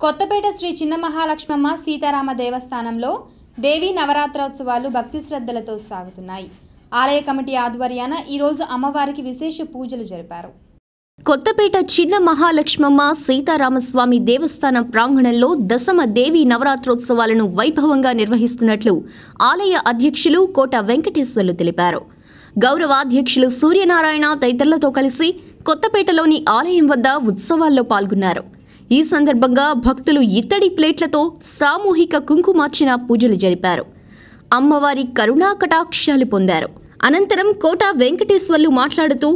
కొత్తపేట శ్రీ చిన్న మహాలక్ష్మమ్మ సీతారామ దేవస్థానంలో దేవీ నవరాత్రోత్సవాలు భక్తి శ్రద్ధలతో సాగుతున్నాయి. ఆలయ కమిటీ ఆధ్వర్యాన ఈ రోజు అమ్మవారికి విశేష పూజలు జరిపారు. కొత్తపేట చిన్న మహాలక్ష్మమ్మ సీతారామస్వామి దేవస్థానం ప్రాంగణంలో దశమ దేవి నవరాత్రోత్సవాలను వైభవంగా నిర్వహిస్తున్నట్లు ఆలయ అధ్యక్షులు కోట వెంకటేశ్వర్లు తెలిపారు. గౌరవాధ్యక్షులు సూర్యనారాయణ తదితరులతో కలిసి కొత్తపేటలోని ఆలయం వద్ద ఉత్సవాల్లో పాల్గొన్నారు. ఈ సందర్భంగా భక్తులు ఇత్తడి ప్లేట్లతో సామూహిక కుంకుమార్చన పూజలు జరిపారు. అమ్మవారి కరుణా కటాక్షాలు పొందారు. అనంతరం కోట వెంకటేశ్వర్లు మాట్లాడుతూ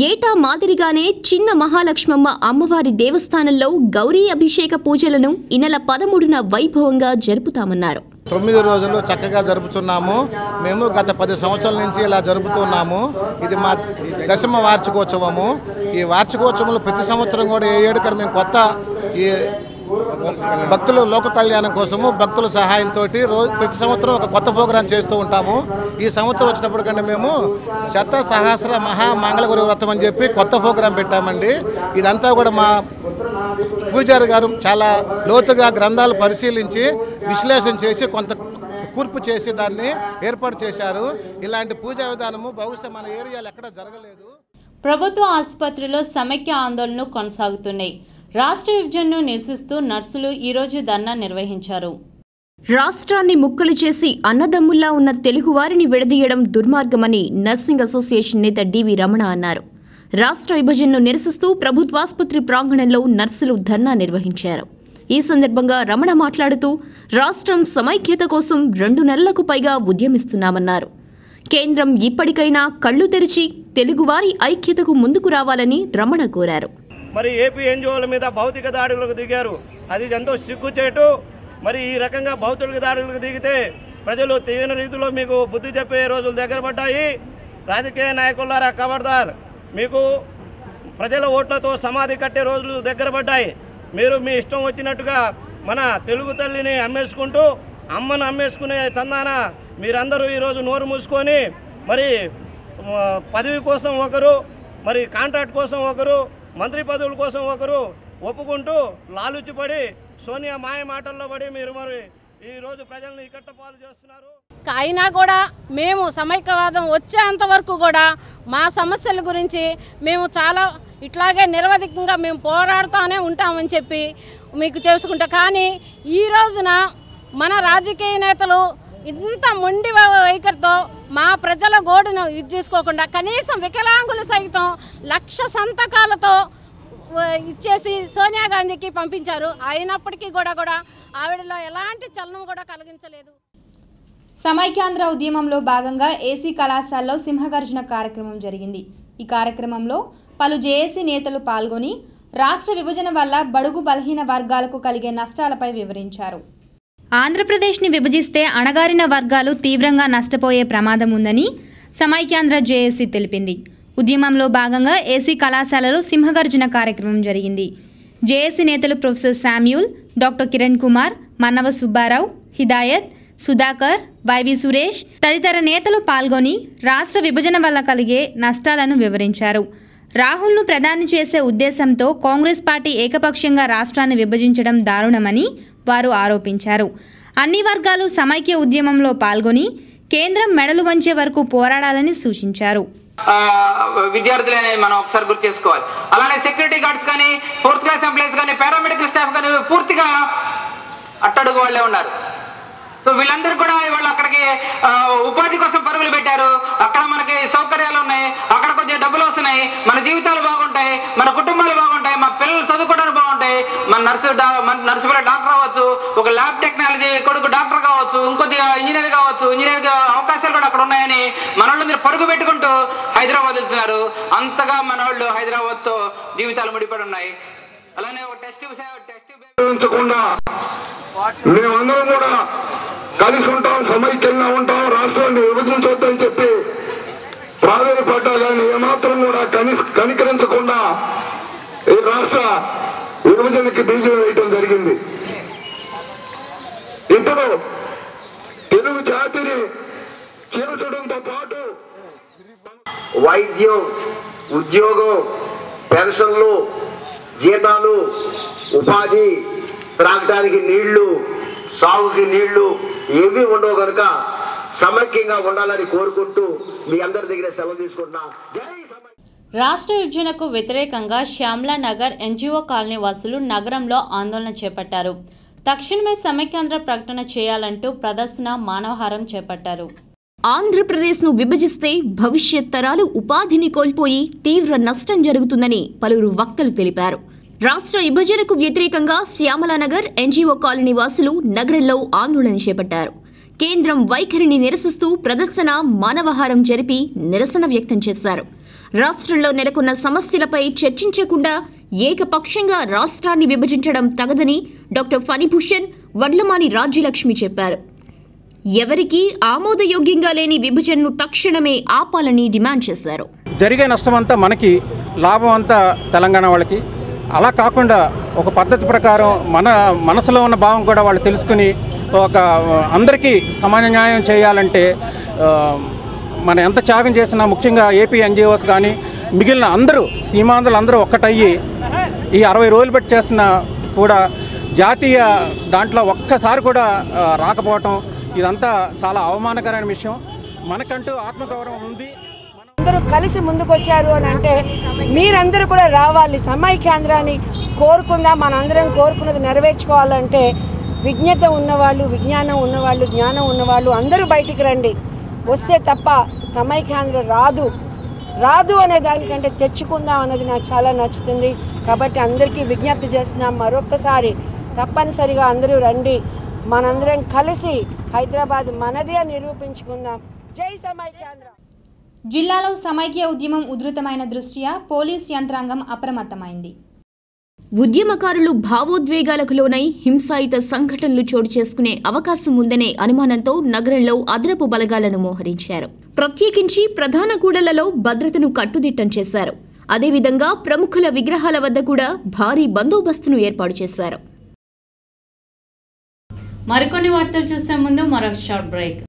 ఏటా మాదిరిగానే చిన్న మహాలక్ష్మమ్మ అమ్మవారి దేవస్థానంలో గౌరీ అభిషేక పూజలను ఈ నెల 13న వైభవంగా జరుపుతామన్నారు. 9 రోజులు చక్కగా జరుపుతున్నాము. మేము గత 10 సంవత్సరాల నుంచి ఇలా జరుపుతున్నాము. ఇది మా దశమ వార్షికోత్సవము. ఈ వార్షికోత్సవంలో ప్రతి సంవత్సరం కూడా ఏ ఏడు మేము కొత్త ఈ భక్తులు లోక కళ్యాణం కోసము భక్తుల సహాయంతో ప్రతి సంవత్సరం ఒక కొత్త ప్రోగ్రాం చేస్తూ ఉంటాము. ఈ సంవత్సరం వచ్చినప్పటికంటే మేము శత సహస్ర మహా మంగళగురి వ్రతం అని చెప్పి కొత్త ప్రోగ్రాం పెట్టామండి. ఇదంతా కూడా మా పూజారి గారు చాలా లోతుగా గ్రంథాలు పరిశీలించి విశ్లేషణ చేసి కొంత కూర్పు చేసి దాన్ని ఏర్పాటు చేశారు. ఇలాంటి పూజా విధానము బహుశా మన ఏరియాలో ఎక్కడ జరగలేదు. ప్రభుత్వ ఆసుపత్రిలో సమైక్య ఆందోళనలు కొనసాగుతున్నాయి. రాష్ట్ర విభజనను నిరసిస్తూ నర్సులు ఈరోజు ధర్నా నిర్వహించారు. రాష్ట్రాన్ని ముక్కలు చేసి అన్నదమ్ముల్లా ఉన్న తెలుగువారిని విడదీయడం దుర్మార్గమని నర్సింగ్ అసోసియేషన్ నేత డివి రమణ అన్నారు. రాష్ట్ర విభజనను నిరసిస్తూ ప్రభుత్వాసుపత్రి ప్రాంగణంలో నర్సులు ధర్నా నిర్వహించారు. ఈ సందర్భంగా రమణ మాట్లాడుతూ రాష్ట్రం సమైక్యత కోసం 2 నెలలకు పైగా ఉద్యమిస్తున్నామన్నారు. కేంద్రం ఇప్పటికైనా కళ్లు తెరిచి తెలుగువారి ఐక్యతకు ముందుకు రావాలని రమణ కోరారు. మరి ఏపీ ఎన్జిఓల మీద భౌతిక దాడులకు దిగారు. అది ఎంతో సిగ్గుచేటు. మరి ఈ రకంగా భౌతిక దాడులకు దిగితే ప్రజలు తీవ్ర రీతిలో మీకు బుద్ధి చెప్పే రోజులు దగ్గర పడ్డాయి. రాజకీయ నాయకులారా ఖబర్దార్, మీకు ప్రజల ఓట్లతో సమాధి కట్టే రోజులు దగ్గర పడ్డాయి. మీరు మీ ఇష్టం వచ్చినట్టుగా మన తెలుగు తల్లిని అమ్మేసుకుంటూ అమ్మను అమ్మేసుకునే చందాన మీరందరూ ఈరోజు నోరు మూసుకొని మరి పదవి కోసం ఒకరు, మరి కాంట్రాక్ట్ కోసం ఒకరు, మంత్రి పదవుల కోసం ఒకరు ఒప్పుకుంటూ లాలుచిపడి సోనియా మాయ మాటల్లో పడి మీరు మరి ఈరోజు ప్రజలను ఇక్కట్టపాలు చేస్తున్నారు. అయినా కూడా మేము సమైక్యవాదం వచ్చేంత వరకు కూడా మా సమస్యల గురించి మేము చాలా ఇట్లాగే నిరవధికంగా మేము పోరాడుతూనే ఉంటామని చెప్పి మీకు చేసుకుంటాం. కానీ ఈ రోజున మన రాజకీయ నేతలు ఇంత మొండి వైఖరితో మా ప్రజల గోడును ఇది చేసుకోకుండా కనీసం వికలాంగులు సైతం 1,00,000 సంతకాలతో ఇచ్చేసి సోనియా గాంధీకి పంపించారు. అయినప్పటికీ కూడా ఆవిడలో ఎలాంటి చలనం కూడా కలిగించలేదు. సమైక్యాంధ్ర ఉద్యమంలో భాగంగా ఏసీ కళాశాలలో సింహగర్జన కార్యక్రమం జరిగింది. ఈ కార్యక్రమంలో పలు జేఏసీ నేతలు పాల్గొని రాష్ట్ర విభజన వల్ల బడుగు బలహీన వర్గాలకు కలిగే నష్టాలపై వివరించారు. ఆంధ్రప్రదేశ్ని విభజిస్తే అణగారిన వర్గాలు తీవ్రంగా నష్టపోయే ప్రమాదం ఉందని సమైక్యాంధ్ర జేఏసీ తెలిపింది. ఉద్యమంలో భాగంగా ఏసీ కళాశాలలో సింహగర్జన కార్యక్రమం జరిగింది. జేఏసీ నేతలు professor Samuel, doctor Kiran Kumar, Mannava Subbarao, Hidayat, Sudhakar, YV Suresh తదితర నేతలు పాల్గొని రాష్ట్ర విభజన వల్ల కలిగే నష్టాలను వివరించారు. రాహుల్ను ప్రధాని చేసే ఉద్దేశంతో కాంగ్రెస్ పార్టీ ఏకపక్షంగా రాష్ట్రాన్ని విభజించడం దారుణమని వారు ఆరోపించారు. అన్ని వర్గాలు సమైక్య ఉద్యమంలో పాల్గొని కేంద్రం మెడలు వంచే వరకు పోరాడాలని సూచించారు. విద్యార్థులు అనేది మనం ఒకసారి గుర్తు చేసుకోవాలి. అలానే సెక్యూరిటీ గార్డ్స్ కానీ, 4th క్లాస్ ఎంప్లాయీస్ కానీ, పారామెడికల్ స్టాఫ్ కానీ పూర్తిగా అట్టడుగు వాళ్ళే ఉన్నారు. సో వీళ్ళందరూ కూడా ఇవాళ అక్కడికి ఉపాధి కోసం పరుగులు పెట్టారు. అక్కడ మనకి సౌకర్యాలు ఉన్నాయి, అక్కడ కొద్దిగా డబ్బులు వస్తున్నాయి, మన జీవితాలు బాగుంటాయి, మన కుటుంబాలు బాగుంటాయి, మా పిల్లలు చదువుకోవడానికి బాగుంటాయి. మన నర్సు కూడా డాక్టర్ అవ్వచ్చు, ఒక ల్యాబ్ టెక్నాలజీ కొడుకు డాక్టర్ కావచ్చు, ఇంకొద్దిగా ఇంజనీర్ కావచ్చు, ఇంజనీర్ అవకాశాలు కూడా అక్కడ ఉన్నాయని మన వాళ్ళు పరుగు పెట్టుకుంటూ హైదరాబాద్ వెళ్తున్నారు. అంతగా మన వాళ్ళు హైదరాబాద్తో జీవితాలు ముడిపడి ఉన్నాయి. అలానే టెస్ట్ మేమందరం కూడా కలిసి ఉంటాం, సమైక్యంగా ఉంటాం, రాష్ట్రాన్ని విభజించొద్దని చెప్పి ప్రాధాన్యపడ్డా కానీ ఏమాత్రం కూడా కనికరించకుండా ఈ రాష్ట్ర విభజనకి బీజం వేయటం జరిగింది. ఇంతలో తెలుగు జాతిని చీల్చడంతో పాటు వైద్యం, ఉద్యోగం, పెన్షన్లు, జీతాలు, ఉపాధి త్రాగడానికి నీళ్లు, సాగుకి నీళ్లు ఏవి ఉండవు కనుక సమైక్యంగా ఉండాలని కోరుకుంటూ మీ అందరి దగ్గర సెలవు తీసుకుంటున్నా. రాష్ట్ర విభజనకు వ్యతిరేకంగా శ్యామ్లా నగర్ ఎన్జిఓ కాలనీ వాసులు నగరంలో ఆందోళన చేపట్టారు. తక్షణమే సమైక్యాంధ్ర ప్రకటన చేయాలంటూ ప్రదర్శన, మానవహారం చేపట్టారు. ఆంధ్రప్రదేశ్ను విభజిస్తే భవిష్యత్ తరాలు ఉపాధిని కోల్పోయి తీవ్ర నష్టం జరుగుతుందని పలువురు వక్తలు తెలిపారు. రాష్ట్ర విభజనకు వ్యతిరేకంగా శ్యామలానగర్ ఎన్జిఓ కాలనీ వాసులు నగరంలో ఆందోళన చేపట్టారు. కేంద్రం వైఖరిని నిరసిస్తూ ప్రదర్శన, మానవహారం జరిపి నిరసన వ్యక్తం చేశారు. రాష్ట్రంలో నెలకొన్న సమస్యలపై చర్చించకుండా ఏకపక్షంగా రాష్ట్రాన్ని విభజించడం తగదని డాక్టర్ ఫణిభూషణ్, వడ్లమాని రాజ్యలక్ష్మి చెప్పారు. ఎవరికీ ఆమోదయోగ్యంగా లేని విభజనను తక్షణమే ఆపాలని డిమాండ్ చేశారు. జరిగే నష్టమంతా మనకి, లాభం అంతా తెలంగాణ వాళ్ళకి. అలా కాకుండా ఒక పద్ధతి ప్రకారం మన మనసులో ఉన్న భావం కూడా వాళ్ళు తెలుసుకుని ఒక అందరికీ సమాన న్యాయం చేయాలంటే మనం ఎంత త్యాగం చేసినా, ముఖ్యంగా ఏపీ ఎన్జిఓస్ కానీ మిగిలిన అందరూ సీమాంధ్రులు అందరూ ఒక్కటయ్యి ఈ 60 రోజులు బట్టి చేసిన కూడా జాతీయ దాంట్లో ఒక్కసారి కూడా రాకపోవటం ఇదంతా చాలా అవమానకరమైన విషయం. మనకంటూ ఆత్మగౌరవం ఉంది. అందరూ కలిసి ముందుకొచ్చారు అని అంటే మీరందరూ కూడా రావాలి, సమైక్యాంధ్రాన్ని కోరుకుందాం. మనందరం కోరుకున్నది నెరవేర్చుకోవాలంటే విజ్ఞత ఉన్నవాళ్ళు, విజ్ఞానం ఉన్నవాళ్ళు, జ్ఞానం ఉన్నవాళ్ళు అందరూ బయటికి రండి. వస్తే తప్ప సమైక్యాంధ్ర రాదు అనే దానికంటే తెచ్చుకుందాం అన్నది నాకు చాలా నచ్చుతుంది. కాబట్టి అందరికీ విజ్ఞప్తి చేస్తున్నాం, మరొక్కసారి తప్పనిసరిగా అందరూ రండి. మనందరం కలిసి హైదరాబాద్ మనదే నిరూపించుకుందాం. జై సమైక్యాంధ్ర. జిల్లాలో సమైక్య ఉద్యమం ఉధృతమైన దృష్ట్యా పోలీస్ యంత్రాంగం అప్రమత్తమైంది. ఉద్యమకారులు భావోద్వేగాలకు లోనై హింసాయుత సంఘటనలు చోటు చేసుకునే అవకాశం ఉందనే అనుమానంతో నగరంలో అదనపు బలగాలను మోహరించారు. ప్రత్యేకించి ప్రధాన కూడళ్లలో భద్రతను కట్టుదిట్టం చేశారు. అదేవిధంగా ప్రముఖుల విగ్రహాల వద్ద కూడా భారీ బందోబస్తును ఏర్పాటు చేశారు. మరికొన్ని వార్తలు చూసే ముందు మరొక షార్ట్ బ్రేక్.